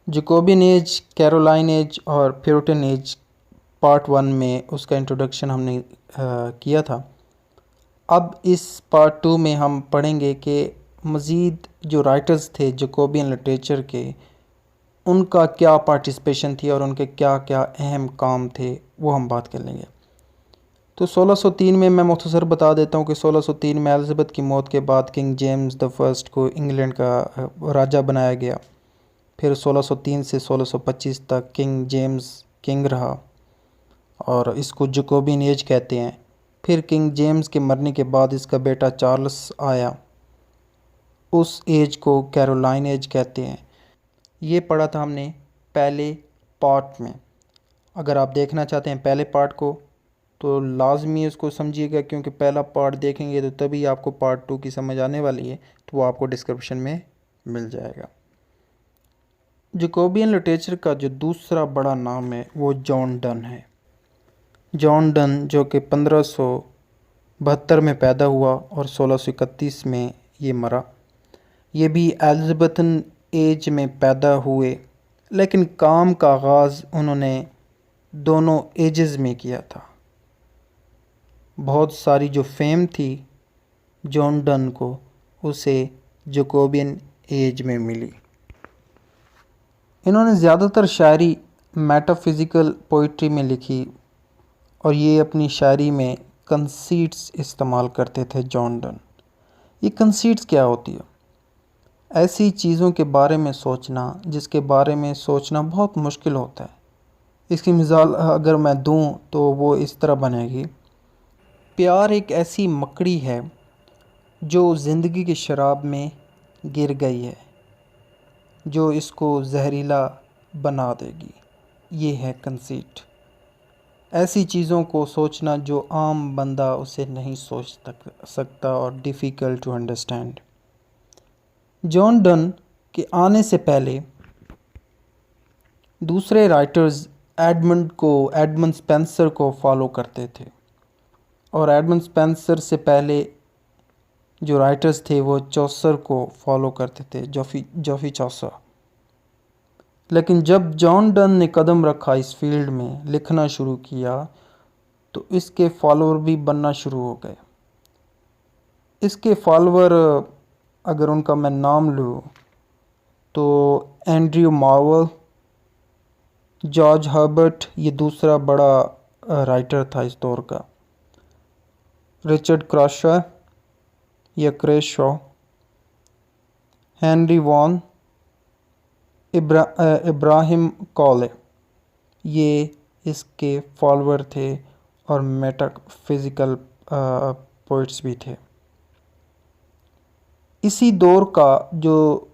Jacobian as, Caroline as और Puritan as part 1 में उसका इंट्रोडक्शन हमने किया था। अब इस पार्ट 2 में हम पढ़ेंगे कि मज़ीद जो राइटर्स थे जैकोबियन लिटरेचर के, उनका क्या पार्टिसिपेशन थी और उनके क्या क्या अहम काम थे, वो हम बात कर लेंगे। तो 1603 में मैं मुख्तसर बता देता हूँ कि 1603 में एलिज़ाबेथ की मौत के बाद किंग जेम्स द फर्स्ट को इंग्लैंड का राजा बनाया गया। फिर 1603 से 1625 तक किंग जेम्स किंग रहा और इसको जैकोबियन एज कहते हैं। फिर किंग जेम्स के मरने के बाद इसका बेटा चार्ल्स आया, उस एज को कैरोलाइन एज कहते हैं। ये पढ़ा था हमने पहले पार्ट में। अगर आप देखना चाहते हैं पहले पार्ट को तो लाजमी इसको समझिएगा, क्योंकि पहला पार्ट देखेंगे तो तभी आपको पार्ट 2 की समझ आने वाली है, तो वो आपको डिस्क्रिप्शन में मिल जाएगा। जैकोबियन लिटरेचर का जो दूसरा बड़ा नाम है वो जॉन डन है। जॉन डन जो कि 1572 में पैदा हुआ और 1631 में ये मरा। ये भी एलिज़ाबेथन एज में पैदा हुए, लेकिन काम का आगाज़ उन्होंने दोनों एजेस में किया था। बहुत सारी जो फेम थी जॉन डन को, उसे जैकोबियन एज में मिली। इन्होंने ज़्यादातर शायरी मेटाफिज़िकल पोइट्री में लिखी और ये अपनी शायरी में कंसीट्स इस्तेमाल करते थे जॉन डन। ये कंसीट्स क्या होती है? ऐसी चीज़ों के बारे में सोचना जिसके बारे में सोचना बहुत मुश्किल होता है। इसकी मिसाल अगर मैं दूं तो वो इस तरह बनेगी। प्यार एक ऐसी मकड़ी है जो ज़िंदगी की शराब में गिर गई है, जो इसको जहरीला बना देगी। ये है कंसीट। ऐसी चीज़ों को सोचना जो आम बंदा उसे नहीं सोच सकता और difficult to understand. John Donne के आने से पहले दूसरे राइटर्स एडमंड स्पेंसर को फॉलो करते थे, और एडमंड स्पेंसर से पहले जो राइटर्स थे वो चौसर को फॉलो करते थे, जॉफी चौसर। लेकिन जब जॉन डन ने कदम रखा इस फील्ड में, लिखना शुरू किया, तो इसके फॉलोअर भी बनना शुरू हो गए। इसके फॉलोअर अगर उनका मैं नाम लूँ तो एंड्रयू मार्वल, जॉर्ज हर्बर्ट, ये दूसरा बड़ा राइटर था इस दौर का, रिचर्ड क्रॉशॉ या क्रेशॉ, हेनरी वॉन, इब्राहिम कॉले, ये इसके फॉलोअर थे और मेटाफिज़िकल पोइट्स भी थे। इसी दौर का जो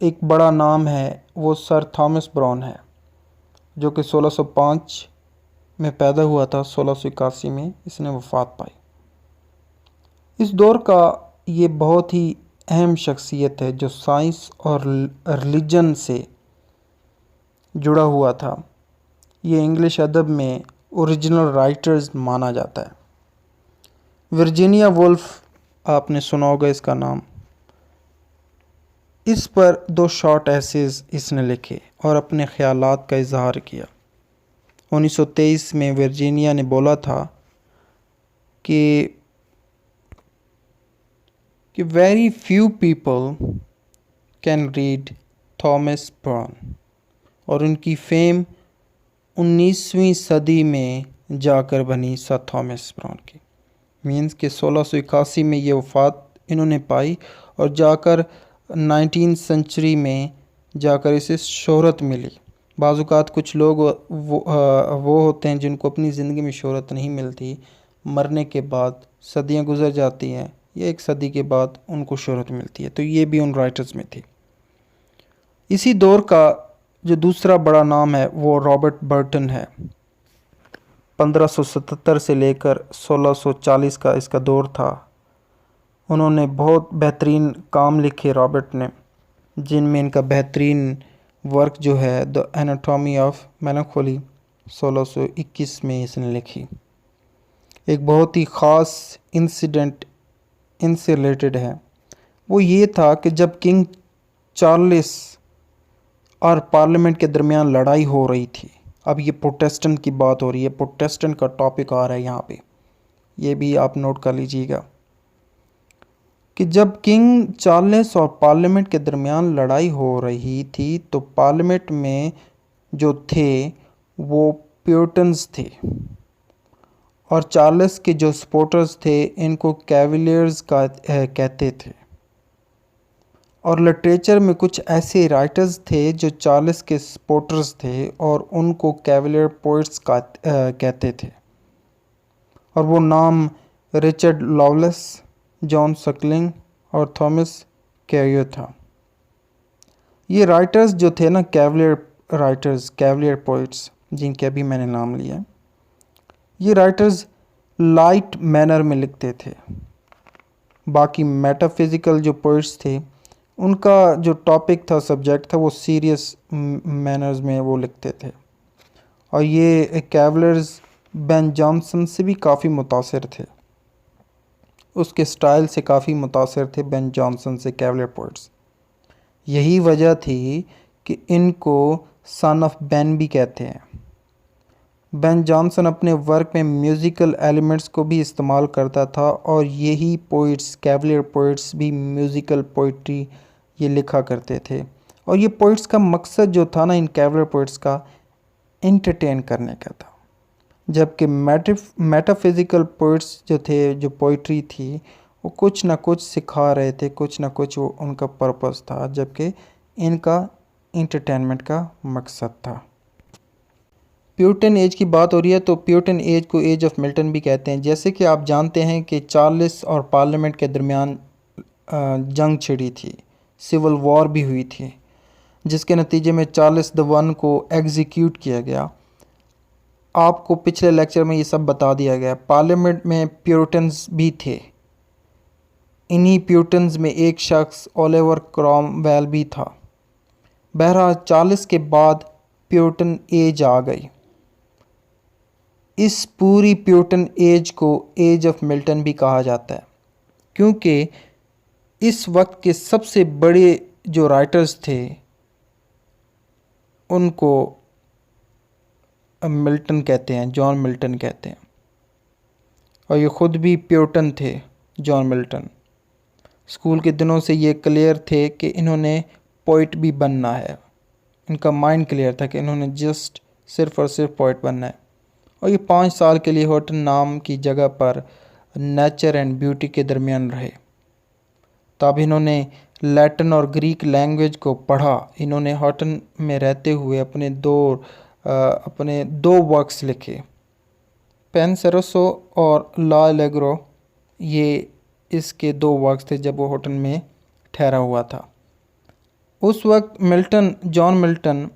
एक बड़ा नाम है वो सर थॉमस ब्राउन है, जो कि 1605 में पैदा हुआ था, 1681 में इसने वफ़ात पाई। इस दौर का ये बहुत ही अहम शख्सियत है जो साइंस और रिलीजन से जुड़ा हुआ था। ये इंग्लिश अदब में ओरिजिनल राइटर्स माना जाता है। वर्जीनिया वुल्फ, आपने सुना होगा इसका नाम। इस पर 2 शॉर्ट एसेज इसने लिखे और अपने ख़यालात का इजहार किया। 1923 में वर्जीनिया ने बोला था कि very few people can read Thomas brown, और उनकी फेम 19वीं सदी में जाकर बनी सर थॉमस ब्राउन की। मीन्स के 1681 में ये वफ़ात इन्होंने पाई और जाकर 19th सेंचुरी में जाकर इसे शोहरत मिली। बाज़-औक़ात कुछ लोग वो होते हैं जिनको अपनी ज़िंदगी में शोहरत नहीं मिलती, मरने के बाद सदियां गुजर जाती हैं या 1 सदी के बाद उनको शोहरत मिलती है, तो ये भी उन राइटर्स में थी। इसी दौर का जो दूसरा बड़ा नाम है वो रॉबर्ट बर्टन है। 1577 से लेकर 1640 का इसका दौर था। उन्होंने बहुत बेहतरीन काम लिखे रॉबर्ट ने, जिनमें इनका बेहतरीन वर्क जो है द एनाटॉमी ऑफ मेलांकोली 1621 में इसने लिखी। एक बहुत ही ख़ास इंसिडेंट इनसे रिलेटेड है। वो ये था कि जब किंग चार्ल्स और पार्लियामेंट के दरमियान लड़ाई हो रही थी। अब ये प्रोटेस्टेंट की बात हो रही है, प्रोटेस्टेंट का टॉपिक आ रहा है यहाँ पे, ये भी आप नोट कर लीजिएगा कि जब किंग चार्ल्स और पार्लियामेंट के दरमियान लड़ाई हो रही थी तो पार्लियामेंट में जो थे वो प्यूरिटन्स थे और चार्ल्स के जो सपोर्टर्स थे इनको कैवलियर्स का कहते थे। और लिटरेचर में कुछ ऐसे राइटर्स थे जो चार्ल्स के सपोर्टर्स थे और उनको कैवलियर पोइट्स का कहते थे, और वो नाम रिचर्ड लॉवलेस, जॉन सकलिंग और थॉमस कैरियो था। ये राइटर्स जो थे ना, कैवलियर राइटर्स, कैवलियर पोइट्स जिनके अभी मैंने नाम लिया, ये राइटर्स लाइट मैनर में लिखते थे। बाकी मेटाफिज़िकल जो पोइट्स थे उनका जो टॉपिक था, सब्जेक्ट था, वो सीरियस मैनर्स में वो लिखते थे। और ये कैवलर्स बेन जॉनसन से भी काफ़ी मुतासिर थे, उसके स्टाइल से काफ़ी मुतासिर थे बेन जॉनसन से कैवलर पोइट्स। यही वजह थी कि इनको सन ऑफ बेन भी कहते हैं। बेन जॉनसन अपने वर्क में म्यूज़िकल एलिमेंट्स को भी इस्तेमाल करता था और यही पोइट्स, कैवलियर पोइट्स भी म्यूज़िकल पोइट्री ये लिखा करते थे। और ये पोइट्स का मकसद जो था ना, इन कैवलियर पोइट्स का, एंटरटेन करने का था। जबकि मेटाफिज़िकल पोइट्स जो थे, जो पोइट्री थी, वो कुछ ना कुछ सिखा रहे थे, कुछ ना कुछ वो उनका पर्पस था, जबकि इनका एंटरटेनमेंट का मकसद था। प्यूरिटन एज की बात हो रही है तो प्यूरिटन एज को एज ऑफ मिल्टन भी कहते हैं। जैसे कि आप जानते हैं कि चार्ल्स और पार्लियामेंट के दरमियान जंग छिड़ी थी, सिविल वॉर भी हुई थी, जिसके नतीजे में चार्ल्स द वन को एग्जीक्यूट किया गया। आपको पिछले लेक्चर में ये सब बता दिया गया। पार्लियामेंट में प्यूरिटन्स भी थे। इन्हीं प्यूरिटन्स में एक शख्स ओलिवर क्रॉमवेल भी था। बहरहाल चार्ल्स के बाद प्यूरिटन एज आ गई। इस पूरी प्यूरिटन एज को एज ऑफ मिल्टन भी कहा जाता है, क्योंकि इस वक्त के सबसे बड़े जो राइटर्स थे उनको मिल्टन कहते हैं, जॉन मिल्टन कहते हैं। और ये ख़ुद भी प्यूरिटन थे, जॉन मिल्टन। स्कूल के दिनों से ये क्लियर थे कि इन्होंने पोइट भी बनना है। इनका माइंड क्लियर था कि इन्होंने जस्ट सिर्फ़ और सिर्फ पोइट बनना है। और ये 5 साल के लिए हॉटन नाम की जगह पर नेचर एंड ब्यूटी के दरमियान रहे। तब इन्होंने लैटिन और ग्रीक लैंग्वेज को पढ़ा। इन्होंने हॉटन में रहते हुए अपने दो वर्क्स लिखे, पेनसेरोसो और ला एलेग्रो। ये इसके 2 वर्क्स थे जब वो हॉटन में ठहरा हुआ था। उस वक्त मिल्टन, जॉन मिल्टन,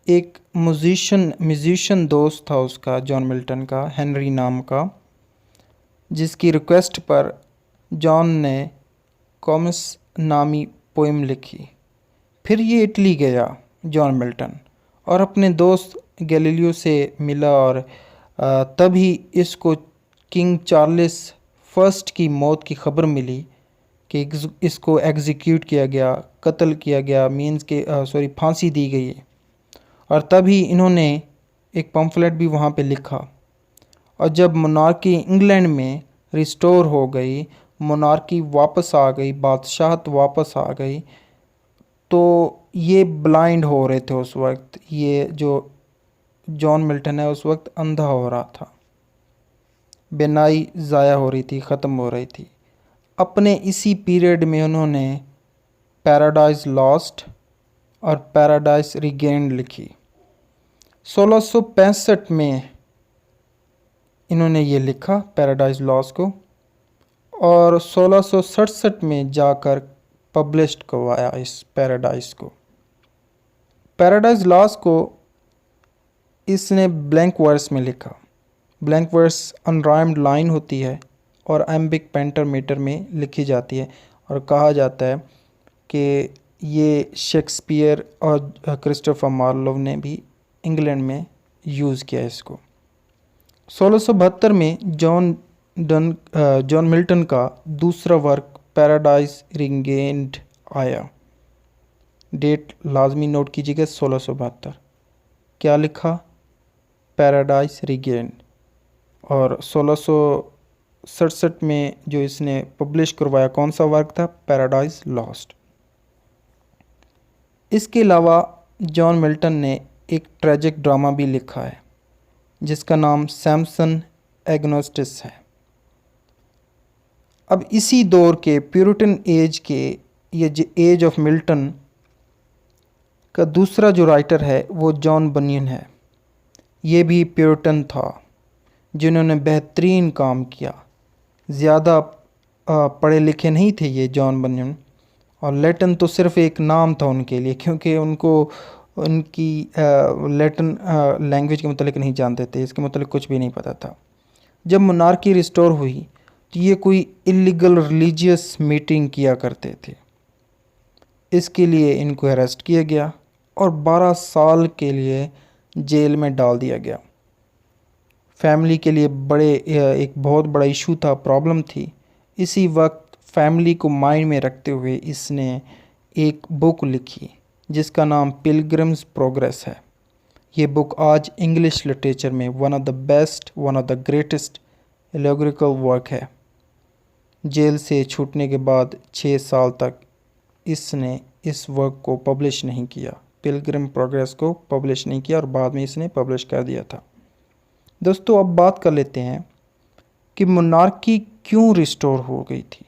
एक म्यूज़िशियन दोस्त था उसका, जॉन मिल्टन का, हेनरी नाम का, जिसकी रिक्वेस्ट पर जॉन ने कॉमस नामी पोइम लिखी। फिर ये इटली गया जॉन मिल्टन और अपने दोस्त गैलीलियो से मिला और तभी इसको किंग चार्ल्स फर्स्ट की मौत की खबर मिली कि इसको एग्जीक्यूट किया गया, कत्ल किया गया, मीन्स के फांसी दी गई है। और तभी इन्होंने एक पम्फलेट भी वहाँ पे लिखा। और जब मोनार्की इंग्लैंड में रिस्टोर हो गई, मोनार्की वापस आ गई, बादशाहत वापस आ गई, तो ये ब्लाइंड हो रहे थे उस वक्त। ये जो जॉन मिल्टन है उस वक्त अंधा हो रहा था, बिनाई ज़ाया हो रही थी, ख़त्म हो रही थी। अपने इसी पीरियड में उन्होंने पैराडाइज लॉस्ट और पैराडाइज रिगेन्ड लिखी। 1665 में इन्होंने ये लिखा पैराडाइज लॉस्ट को, और 1667 में जाकर पब्लिश्ड करवाया इस पैराडाइज को। पैराडाइज लॉस्ट को इसने ब्लैंक वर्स में लिखा। ब्लैंक वर्स अनराइम्ड लाइन होती है और एम्बिक पेंटामीटर में लिखी जाती है, और कहा जाता है कि ये शेक्सपियर और क्रिस्टोफर मार्लोव ने भी इंग्लैंड में यूज़ किया इसको। 1672 में जॉन मिल्टन का दूसरा वर्क पैराडाइज रिगेन्ड आया। डेट लाजमी नोट कीजिएगा 1672। क्या लिखा? Paradise regain. और 1667 में जो इसने पब्लिश करवाया कौन सा वर्क था? Paradise lost. इसके अलावा जॉन मिल्टन ने एक ट्रेजिक ड्रामा भी लिखा है जिसका नाम सैमसन एग्नोस्टिस है। अब इसी दौर के प्यूरिटन एज के ये एज ऑफ मिल्टन का दूसरा जो राइटर है वो जॉन बनियन है। ये भी प्यूरिटन था जिन्होंने बेहतरीन काम किया। ज़्यादा पढ़े लिखे नहीं थे ये जॉन बनियन, और लैटिन तो सिर्फ़ एक नाम था उनके लिए, क्योंकि उनको उनकी लैटिन लैंग्वेज के मतलब नहीं जानते थे, इसके मतलब कुछ भी नहीं पता था। जब मोनार्की रिस्टोर हुई तो ये कोई इलीगल रिलीजियस मीटिंग किया करते थे। इसके लिए इनको अरेस्ट किया गया और 12 साल के लिए जेल में डाल दिया गया। फैमिली के लिए एक बहुत बड़ा इशू था, प्रॉब्लम थी। इसी वक्त फैमिली को माइंड में रखते हुए इसने एक बुक लिखी जिसका नाम पिलग्रिम्स प्रोग्रेस है। ये बुक आज इंग्लिश लिटरेचर में one of the best, one of the greatest allegorical work है। जेल से छूटने के बाद 6 साल तक इसने इस वर्क को पब्लिश नहीं किया, पिलग्रिम प्रोग्रेस को पब्लिश नहीं किया, और बाद में इसने पब्लिश कर दिया था। दोस्तों, अब बात कर लेते हैं कि मोनार्की क्यों रिस्टोर हो गई थी,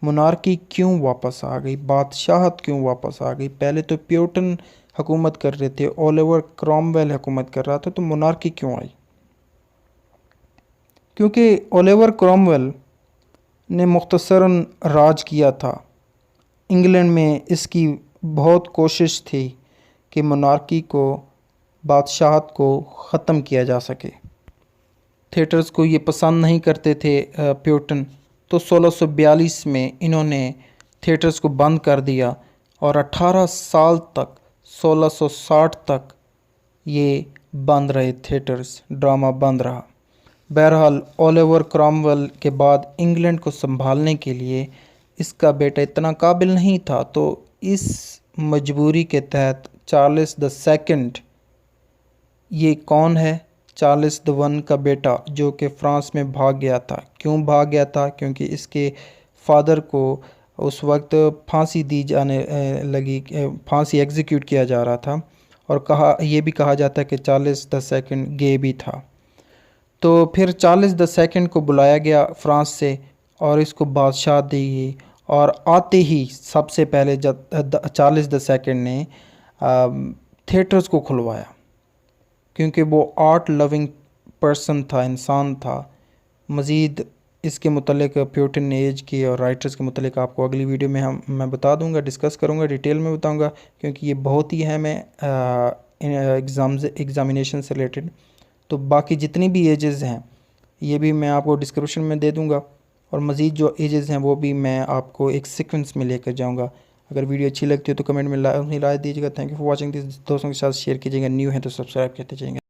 मोनार्की क्यों वापस आ गई, बादशाहत क्यों वापस आ गई। पहले तो प्यूरिटन हुकूमत कर रहे थे, ओलिवर क्रॉमवेल हुकूमत कर रहा था, तो मोनार्की क्यों आई? क्योंकि ओलिवर क्रॉमवेल ने मुख्तसरन राज किया था इंग्लैंड में। इसकी बहुत कोशिश थी कि मोनार्की को, बादशाहत को ख़त्म किया जा सके। थिएटर्स को ये पसंद नहीं करते थे प्यूरिटन, तो 1642 में इन्होंने थिएटर्स को बंद कर दिया और 18 साल तक 1660 तक ये बंद रहे थिएटर्स, ड्रामा बंद रहा। बहरहाल ओलिवर क्रॉमवेल के बाद इंग्लैंड को संभालने के लिए इसका बेटा इतना काबिल नहीं था, तो इस मजबूरी के तहत चार्ल्स द सेकंड, ये कौन है? चार्ल्स द वन का बेटा, जो कि फ़्रांस में भाग गया था। क्यों भाग गया था? क्योंकि इसके फादर को उस वक्त फांसी दी जाने लगी, फांसी एग्जीक्यूट किया जा रहा था, और ये भी कहा जाता है कि चार्ल्स द सेकंड गे भी था। तो फिर चार्ल्स द सेकंड को बुलाया गया फ़्रांस से और इसको बादशाह दी गई, और आते ही सबसे पहले जब चार्ल्स द सेकंड ने थिएटर्स को खुलवाया, क्योंकि वो आर्ट लविंग पर्सन था, इंसान था। मज़ीद इसके मुतल्लिक़ प्यूरिटन एज की और राइटर्स के मुतल्लिक़ आपको अगली वीडियो में मैं बता दूंगा, डिस्कस करूंगा, डिटेल में बताऊंगा, क्योंकि ये बहुत ही है मैं एग्ज़ामिनेशन से रिलेटेड। तो बाकी जितनी भी एजेस हैं ये भी मैं आपको डिस्क्रिप्शन में दे दूंगा, और मज़ीद जो एजेस हैं वो भी मैं आपको एक सीक्वेंस में लेकर जाऊँगा। अगर वीडियो अच्छी लगती है तो कमेंट में राय दीजिएगा। Thank you for watching this. दोस्तों के साथ शेयर कीजिएगा, न्यू है तो सब्सक्राइब करते जाएंगे।